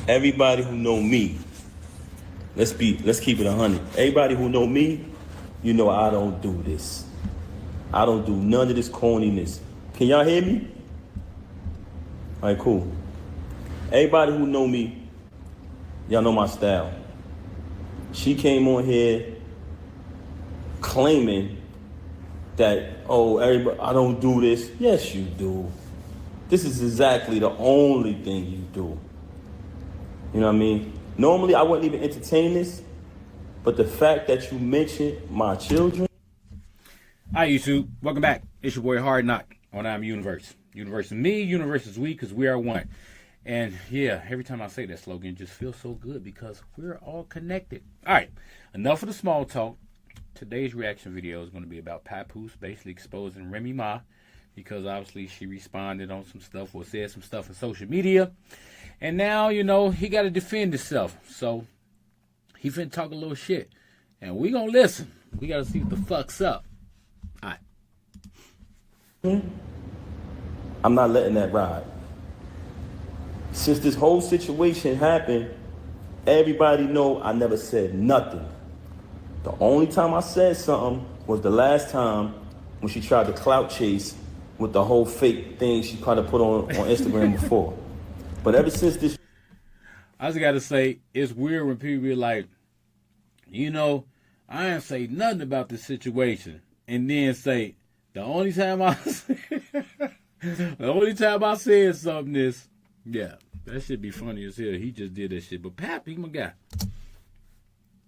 Everybody who know me, let's keep it 100. Everybody who know me, you know I don't do this. I don't do none of this corniness. Can y'all hear me? All right, cool. Everybody who know me, y'all know my style. She came on here claiming that, oh, everybody, I don't do this. Yes, you do. This is exactly the only thing you do. You know what I mean? Normally, I wouldn't even entertain this, but the fact that you mentioned my children. Hi, YouTube. Welcome back. It's your boy Hard Knock on I'm Universe. Universe is me, universe is we, because we are one. And yeah, every time I say that slogan, it just feels so good because we're all connected. All right, enough of the small talk. Today's reaction video is going to be about PAPOOSE basically exposing Remy Ma, because obviously she responded on some stuff or said some stuff on social media. And now, you know, he got to defend himself. So he finna talk a little shit. And we going to listen. We got to see what the fuck's up. All right. I'm not letting that ride. Since this whole situation happened, everybody know I never said nothing. The only time I said something was the last time when she tried to clout chase with the whole fake thing she kind of put on Instagram before. But ever since this... I just got to say, it's weird when people be like, you know, I ain't say nothing about this situation. And then say, the only time I said something is, yeah, that should be funny as hell. He just did that shit. But Pap, he my guy.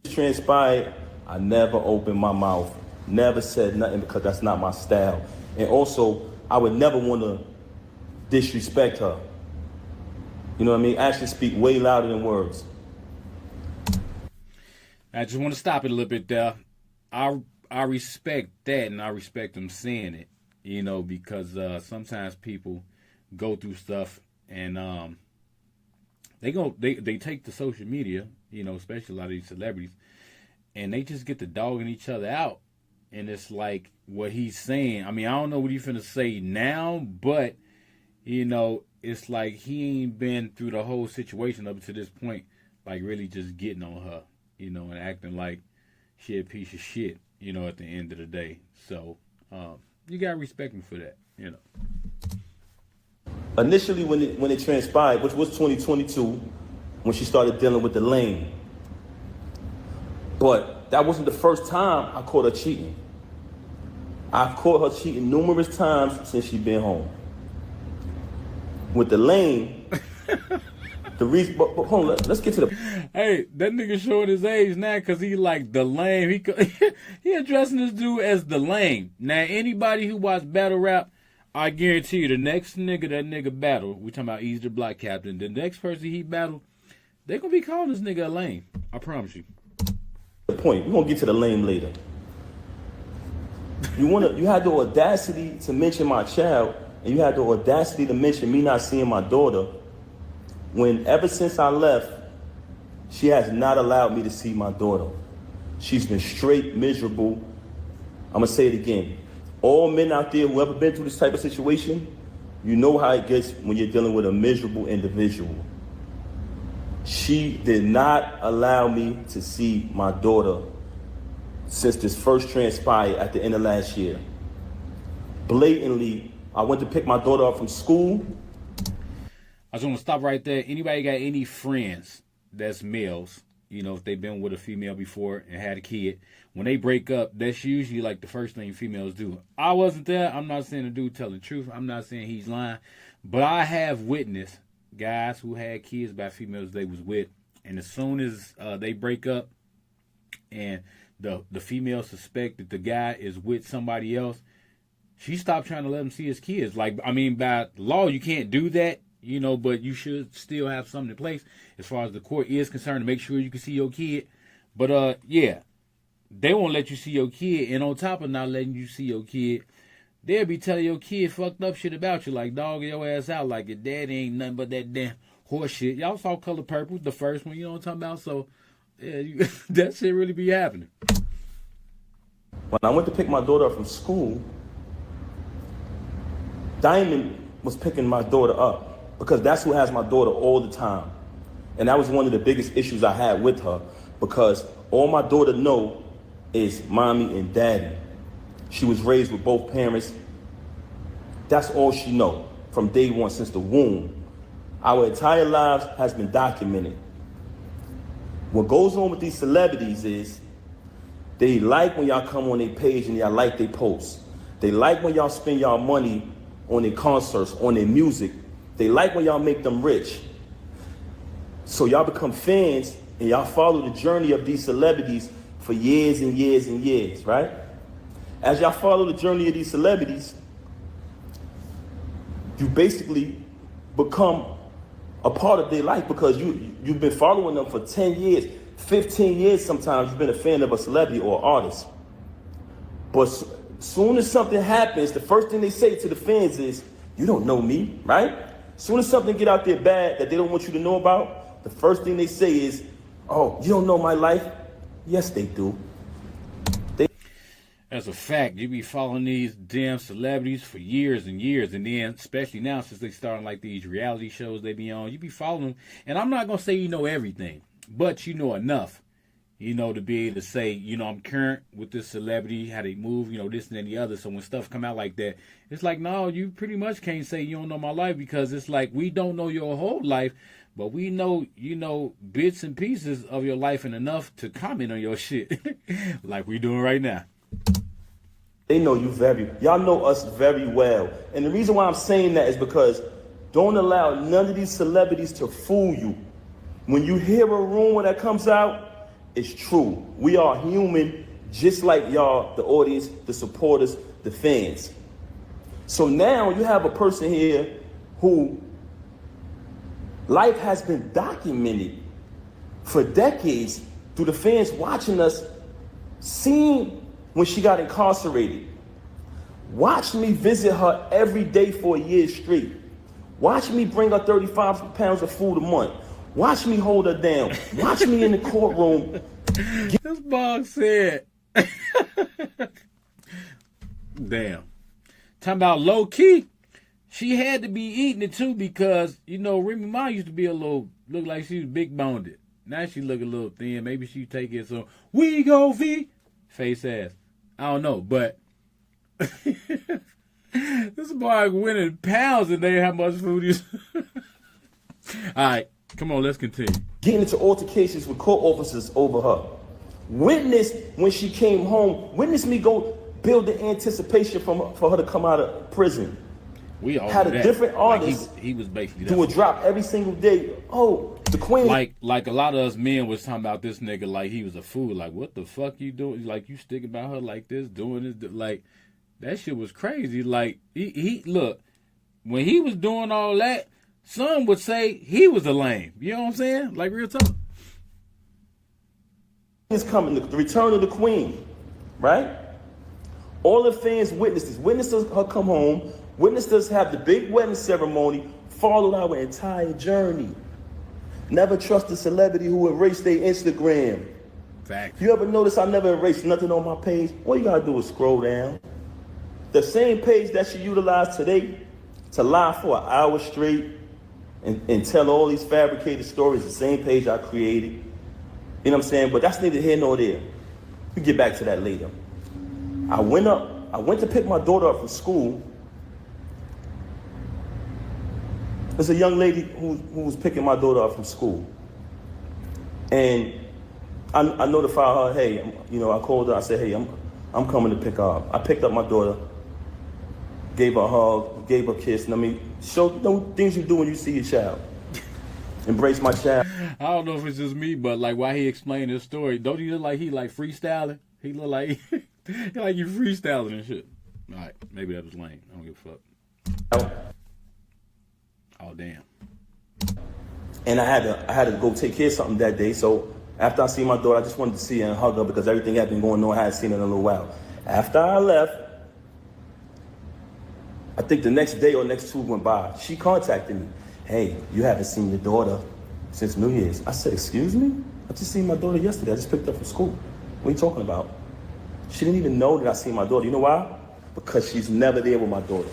Transpired, I never opened my mouth, never said nothing, because that's not my style. And also, I would never want to disrespect her. You know what I mean? Actions speak way louder than words. I just want to stop it a little bit there. I respect that, and I respect them saying it, you know, because sometimes people go through stuff and they take to social media, you know, especially a lot of these celebrities, and they just get to dogging each other out. And it's like what he's saying. I mean, I don't know what he's finna say now, but, you know, it's like he ain't been through the whole situation up to this point, like really just getting on her, you know, and acting like she a piece of shit, you know, at the end of the day. So you gotta respect him for that, you know. Initially, when it transpired, which was 2022, when she started dealing with the lane. But that wasn't the first time I caught her cheating. I've caught her cheating numerous times since she's been home. With the lane, the reason, but hold on, let's get to the... Hey, that nigga showing his age now because he like the lame. He addressing this dude as the lame. Now, anybody who watch battle rap, I guarantee you, the next nigga that nigga battle, we talking about Ease the Block Captain, the next person he battle, they gonna be calling this nigga a lame. I promise you. The point, we're gonna get to the lame later. You had the audacity to mention my child, and you had the audacity to mention me not seeing my daughter, when ever since I left, she has not allowed me to see my daughter. She's been straight miserable. I'm gonna say it again. All men out there who ever been through this type of situation, you know how it gets when you're dealing with a miserable individual. She did not allow me to see my daughter since this first transpired at the end of last year. Blatantly, I went to pick my daughter up from school. I just want to stop right there. Anybody got any friends that's males, you know, if they've been with a female before and had a kid, when they break up, that's usually like the first thing females do. I wasn't there. I'm not saying the dude telling the truth. I'm not saying he's lying. But I have witnessed guys who had kids by females they was with, and as soon as they break up and the female suspect that the guy is with somebody else, she stopped trying to let him see his kids. Like, I mean, by law, you can't do that, you know, but you should still have something in place as far as the court is concerned to make sure you can see your kid. But, yeah, they won't let you see your kid. And on top of not letting you see your kid, they'll be telling your kid fucked up shit about you, like dog your ass out, like your daddy ain't nothing but that damn horse shit. Y'all saw Color Purple, the first one, you know what I'm talking about? So, yeah, that shit really be happening. When I went to pick my daughter up from school, Diamond was picking my daughter up, because that's who has my daughter all the time. And that was one of the biggest issues I had with her, because all my daughter know is mommy and daddy. She was raised with both parents. That's all she know from day one, since the womb. Our entire lives has been documented. What goes on with these celebrities is they like when y'all come on their page and y'all like their posts. They like when y'all spend y'all money on their concerts, on their music. They like when y'all make them rich. So y'all become fans and y'all follow the journey of these celebrities for years and years and years, right? As y'all follow the journey of these celebrities, you basically become a part of their life, because you've been following them for 10 years, 15 years sometimes. You've been a fan of a celebrity or artist. But soon as something happens, the first thing they say to the fans is, you don't know me, right? Soon as something get out there bad that they don't want you to know about, the first thing they say is, oh, you don't know my life? Yes, they do. That's a fact. You be following these damn celebrities for years and years, and then especially now since they starting like these reality shows they be on, you be following them. And I'm not gonna say you know everything, but you know enough, you know, to be able to say, you know, I'm current with this celebrity, how they move, you know, this and then the other. So when stuff come out like that, it's like, no, you pretty much can't say you don't know my life, because it's like we don't know your whole life, but we know, you know, bits and pieces of your life and enough to comment on your shit, like we doing right now. They know y'all know us very well. And the reason why I'm saying that is because don't allow none of these celebrities to fool you. When you hear a rumor that comes out, it's true. We are human, just like y'all, the audience, the supporters, the fans. So now you have a person here who life has been documented for decades through the fans watching us, seeing when she got incarcerated. Watch me visit her every day for a year straight. Watch me bring her 35 pounds of food a month. Watch me hold her down. Watch me in the courtroom. This bug said, damn. Talking about low key, she had to be eating it too, because, you know, Remy Ma used to be look like she was big boned. Now she look a little thin. Maybe she take it some we go V face ass. I don't know, but this boy winning pounds a day. How much food is? All right, come on, let's continue. Getting into altercations with court officers over her. Witnessed when she came home. Witnessed me go build the anticipation for her to come out of prison. We all had a different artist. Like he was basically do a drop every single day. Oh, the queen. Like a lot of us men was talking about this nigga like he was a fool. Like, what the fuck you doing? Like, you sticking about her like this, doing this, like that shit was crazy. Like he look, when he was doing all that, some would say he was a lame. You know what I'm saying? Like, real talk. It's coming, the return of the queen, right? All the fans witnessed her come home. Witnessed us have the big wedding ceremony, followed our entire journey. Never trust a celebrity who erased their Instagram. Fact. You ever notice I never erased nothing on my page? All you gotta do is scroll down. The same page that she utilized today to lie for an hour straight and tell all these fabricated stories, the same page I created. You know what I'm saying? But that's neither here nor there. We'll get back to that later. I went to pick my daughter up from school. There's a young lady who was picking my daughter up from school. And I notified her, hey, you know, I called her, I said, hey, I'm coming to pick her up. I picked up my daughter, gave her a hug, gave her a kiss, and I mean, show things you do when you see your child. Embrace my child. I don't know if it's just me, but like while he explained his story, don't he look like he like freestyling? He look like like you freestyling and shit. All right, maybe that was lame. I don't give a fuck. Oh damn. And I had to go take care of something that day. So after I see my daughter, I just wanted to see her and hug her because everything had been going on. I hadn't seen her in a little while. After I left, I think the next day or next two went by. She contacted me. Hey, you haven't seen your daughter since New Year's. I said, excuse me? I just seen my daughter yesterday. I just picked her up from school. What are you talking about? She didn't even know that I seen my daughter. You know why? Because she's never there with my daughter.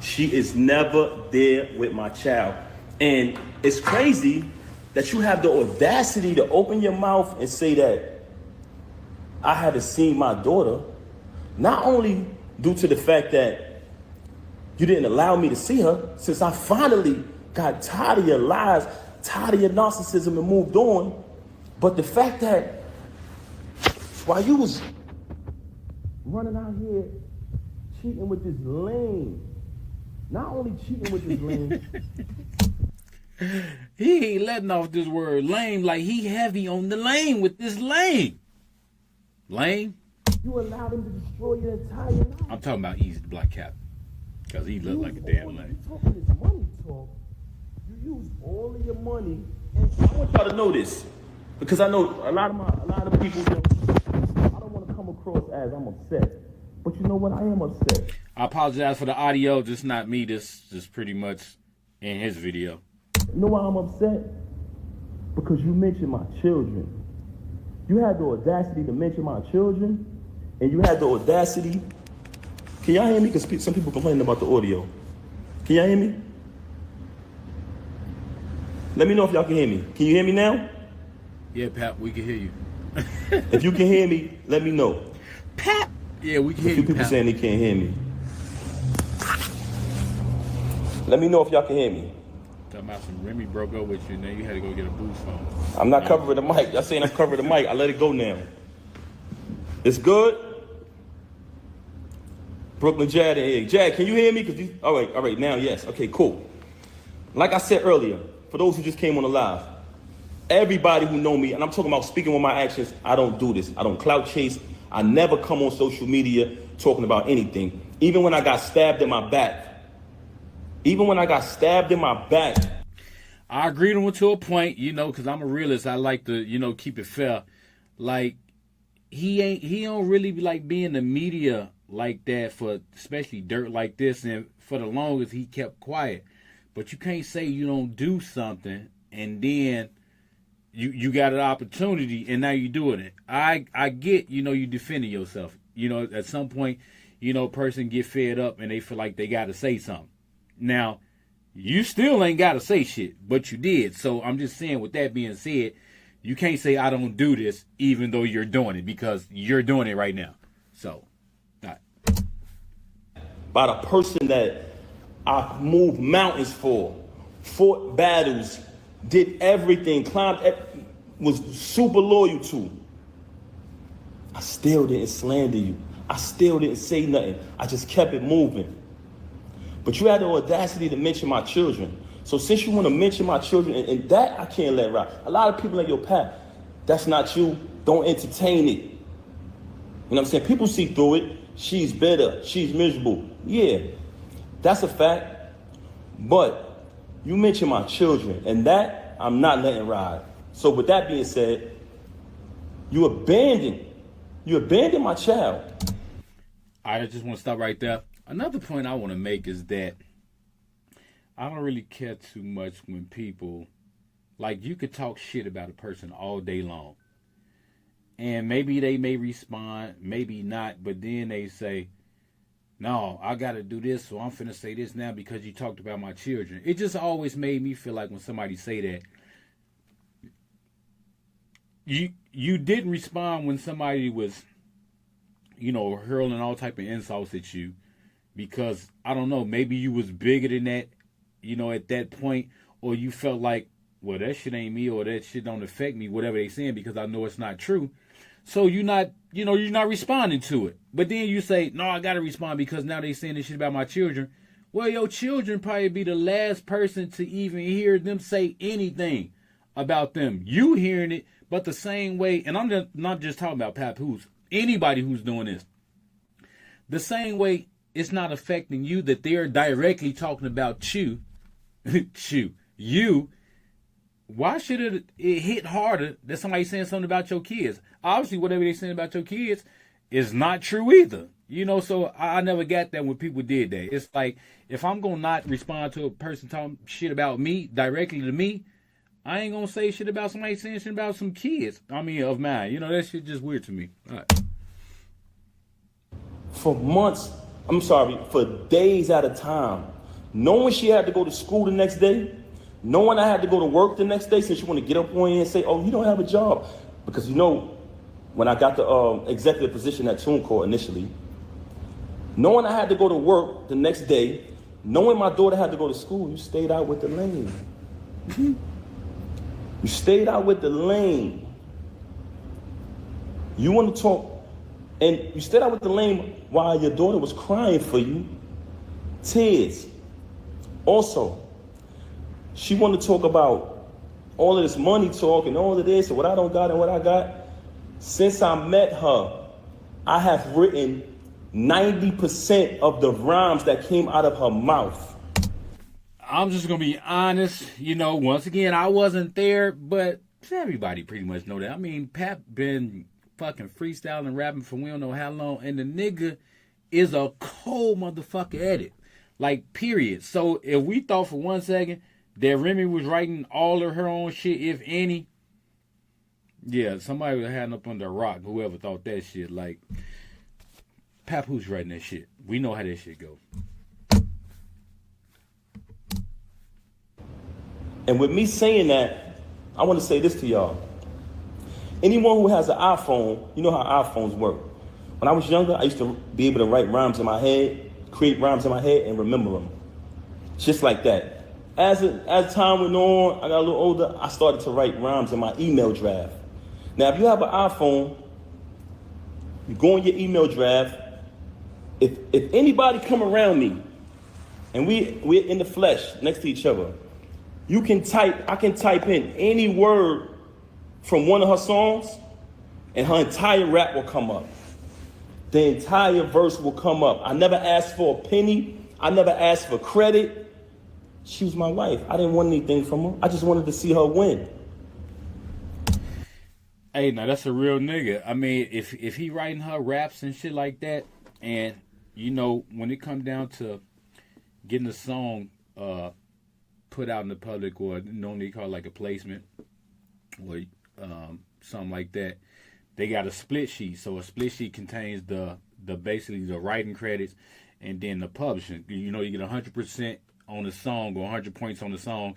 She is never there with my child. And it's crazy that you have the audacity to open your mouth and say that I haven't seen my daughter, not only due to the fact that you didn't allow me to see her, since I finally got tired of your lies, tired of your narcissism and moved on, but the fact that while you was running out here cheating with this lame, not only cheating with this lame, he ain't letting off this word lame like he heavy on the lane with this lame. Lame? you allowed him to destroy your entire life. I'm talking about Easy the Black Captain. Because he looked like a damn lame. You talking this money talk. You use all of your money. And I want y'all to know this. Because I know a lot of people, I don't want to come across as I'm upset. But you know what? I am upset. I apologize for the audio. Just not me. This is pretty much in his video. You know why I'm upset? Because you mentioned my children. You had the audacity to mention my children, and you had the audacity. Can y'all hear me? Because some people complaining about the audio. Can y'all hear me? Let me know if y'all can hear me. Can you hear me now? Yeah, Pap, we can hear you. If you can hear me, let me know. Pap! Yeah, we can hear A few you, people Pap. saying they can't hear me. Let me know if y'all can hear me. Talking about some Remy broke up with you, and then you had to go get a boost phone. I'm not covering the mic. Y'all saying I'm covering the mic. I let it go now. It's good? Brooklyn Jad in here. Jad, can you hear me? All right, now, yes. Okay, cool. Like I said earlier, for those who just came on the live, everybody who know me, and I'm talking about speaking with my actions, I don't do this. I don't clout chase. I never come on social media talking about anything. Even when I got stabbed in my back. I agreed with him to a point, because I'm a realist. I like to, keep it fair. Like, he don't really be like being the media like that for especially dirt like this, and for the longest he kept quiet. But you can't say you don't do something and then you got an opportunity and now you're doing it. I get, you defending yourself. At some point, a person get fed up and they feel like they got to say something. Now, you still ain't got to say shit, but you did. So I'm just saying, with that being said, you can't say I don't do this even though you're doing it, because you're doing it right now. So, all right. By the person that I moved mountains for, fought battles, did everything, was super loyal to. I still didn't slander you. I still didn't say nothing. I just kept it moving. But you had the audacity to mention my children. So since you want to mention my children, and that I can't let ride. A lot of people like, yo, Pat, that's not you. Don't entertain it. You know what I'm saying? People see through it. She's bitter. She's miserable. Yeah, that's a fact. But you mentioned my children, and that I'm not letting ride. So with that being said, you abandoned my child. I just want to stop right there. Another point I want to make is that I don't really care too much when people, like, you could talk shit about a person all day long. And maybe they may respond, maybe not, but then they say, no, I got to do this, so I'm finna say this now because you talked about my children. It just always made me feel like when somebody say that, you didn't respond when somebody was, hurling all type of insults at you. Because, I don't know, maybe you was bigger than that, at that point, or you felt like, well, that shit ain't me, or that shit don't affect me, whatever they saying, because I know it's not true. So you're not responding to it. But then you say, no, I got to respond because now they saying this shit about my children. Well, your children probably be the last person to even hear them say anything about them. You hearing it, but the same way, and I'm not just talking about PAPOOSE, anybody who's doing this, the same way, it's not affecting you that they're directly talking about you. You. Why should it hit harder that somebody saying something about your kids? Obviously, whatever they're saying about your kids is not true either. So I never got that when people did that. It's like, if I'm going to not respond to a person talking shit about me, directly to me, I ain't going to say shit about somebody saying shit about some kids. Of mine. That shit just weird to me. All right. For days at a time, knowing she had to go to school the next day, Knowing I had to go to work the next day, since you want to get up on you and say, oh, you don't have a job. Because you know, when I got the executive position at TuneCore initially, knowing I had to go to work the next day, knowing my daughter had to go to school, you stayed out with the lane. You stayed out with the lane. You want to talk, and you stayed out with the lane while your daughter was crying for you. Tears. Also, she wanted to talk about all of this money talk and all of this and what I don't got and what I got. Since I met her, I have written 90% of the rhymes that came out of her mouth. I'm just going to be honest. You know, once again, I wasn't there, but everybody pretty much know that. I mean, Pap been fucking freestyling, rapping for we don't know how long, and the nigga is a cold motherfucker at it. Like, period. So if we thought for 1 second that Remy was writing all of her own shit, if any, yeah, somebody would have had up under a rock, whoever thought that shit. Like, PAPOOSE writing that shit. We know how that shit go. And with me saying that, I want to say this to y'all. Anyone who has an iPhone, you know how iPhones work. When I was younger, I used to be able to write rhymes in my head, create rhymes in my head, and remember them. Just like that. As time went on, I got a little older, I started to write rhymes in my email draft. Now, if you have an iPhone, you go in your email draft. If anybody come around me, and we're in the flesh next to each other, I can type in any word from one of her songs, and her entire rap will come up. The entire verse will come up. I never asked for a penny. I never asked for credit. She was my wife. I didn't want anything from her. I just wanted to see her win. Hey, now that's a real nigga. I mean, if he writing her raps and shit like that, and you know, when it comes down to getting a song put out in the public, or normally call it like a placement, or something like that, they got a split sheet. So a split sheet contains the basically the writing credits and then the publishing. You know, you get 100% on the song or 100 points on the song.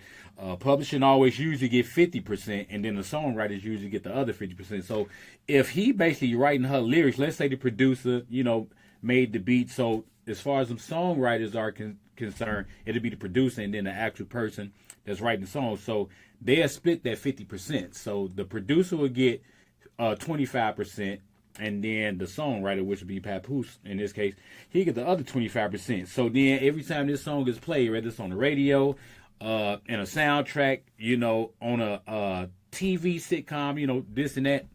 Publishing always usually get 50%, and then the songwriters usually get the other 50%. So if he basically writing her lyrics, let's say the producer, you know, made the beat. So as far as some songwriters are concerned, it'll be the producer and then the actual person that's writing the song. So they'll split that 50%. So the producer will get 25%, and then the songwriter, which would be PAPOOSE in this case, he get the other 25%. So then every time this song is played, whether it's on the radio, in a soundtrack, you know, on a TV sitcom, you know, this and that,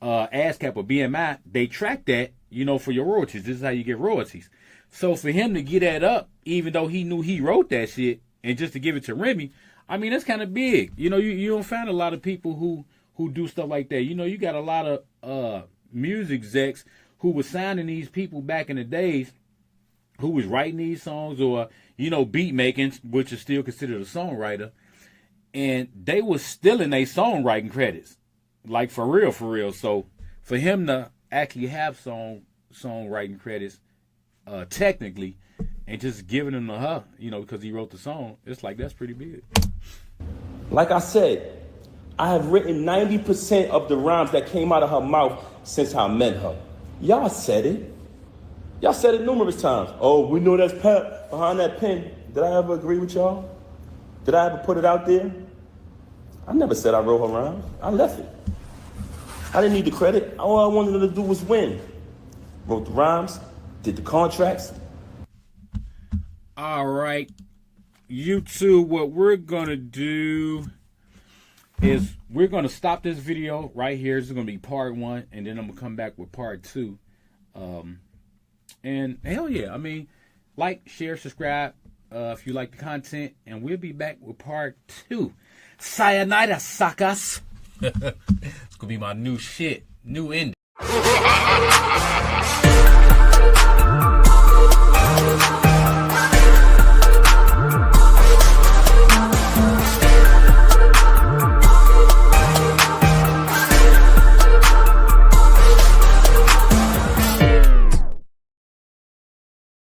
ASCAP or BMI, they track that, you know, for your royalties. This is how you get royalties. So for him to get that up, even though he knew he wrote that shit, and just to give it to Remy, I mean, that's kind of big. You know, you don't find a lot of people who do stuff like that. You know, you got a lot of music execs who were signing these people back in the days, who was writing these songs, or, you know, beat making, which is still considered a songwriter, and they was still in their songwriting credits, like for real. So for him to actually have songwriting credits, technically, and just giving them to her, you know, because he wrote the song, it's like, that's pretty big. Like I said, I have written 90% of the rhymes that came out of her mouth since I met her. Y'all said it. Y'all said it numerous times. Oh, we know that's Pap behind that pen. Did I ever agree with y'all? Did I ever put it out there? I never said I wrote her rhymes. I left it. I didn't need the credit. All I wanted her to do was win. Wrote the rhymes, did the contracts. All right, YouTube, what we're going to do is we're going to stop this video right here. This is going to be part 1, and then I'm going to come back with part 2. And hell yeah, I mean, like, share, subscribe if you like the content, and we'll be back with part 2. Sayonara, suckers. It's going to be my new shit, new ending.